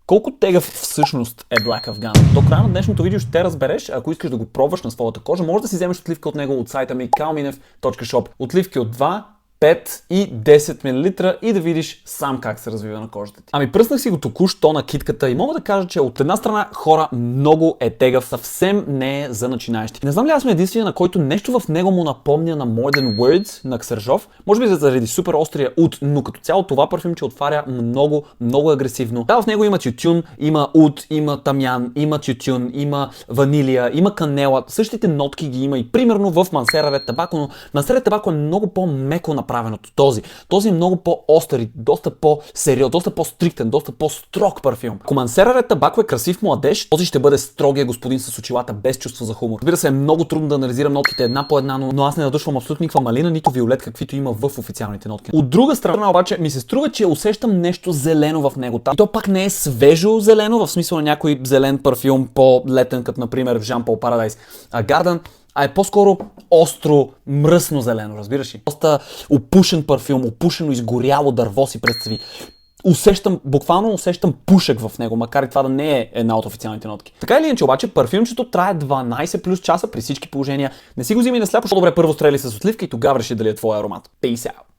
Колко тегъв всъщност е Black Afghan? До края на днешното видео ще разбереш, ако искаш да го пробваш на своята кожа, може да си вземеш отливка от него от сайта ми kalminev.shop. Отливки от 2, 5 и 10 мл и да видиш сам как се развива на кожата ти. Ами пръснах си го току-що на китката и мога да кажа, че от една страна хора много е тегъв, съвсем не е за начинаещи. Не знам ли аз съм единствения, на който нещо в него му напомня на Modern Words на Ксържов. Може би заради супер острия уд, но като цяло това парфюм, че отваря много агресивно. Да, в него има тютюн, има уд, има тамян, има тютюн, има ванилия, има канела. Същите нотки ги има и примерно в Mancera Red Tobacco, но Mancera Red Tobacco е много по-меко направеното. Този е много по-остър и доста по-сериозен, доста по-стриктен, доста по-строг парфюм. Ако Mancera Red Tobacco е красив младеж, този ще бъде строгия господин с очилата без чувство за хумор. Разбира се, е много трудно да анализирам нотките една по една, но аз не надушвам абсолютно никаква малина, нито виолет, каквито има в официалните нотки. От друга страна обаче ми се струва, че усещам нещо зелено в него. И то пак не е свежо зелено, в смисъл на някой зелен парфюм по-летен, като например в Jean Paul Paradise Garden, а е по-скоро остро, мръсно зелено, разбираш ли? Доста опушен парфюм, опушено изгоряло дърво си представи. Буквално усещам пушек в него, макар и това да не е една от официалните нотки. Така или иначе обаче, парфюмчето трае 12 плюс часа при всички положения. Не си го взимай на сляпо, по-добре първо стрели с отливка и тогава реши дали е твой аромат. Peace out!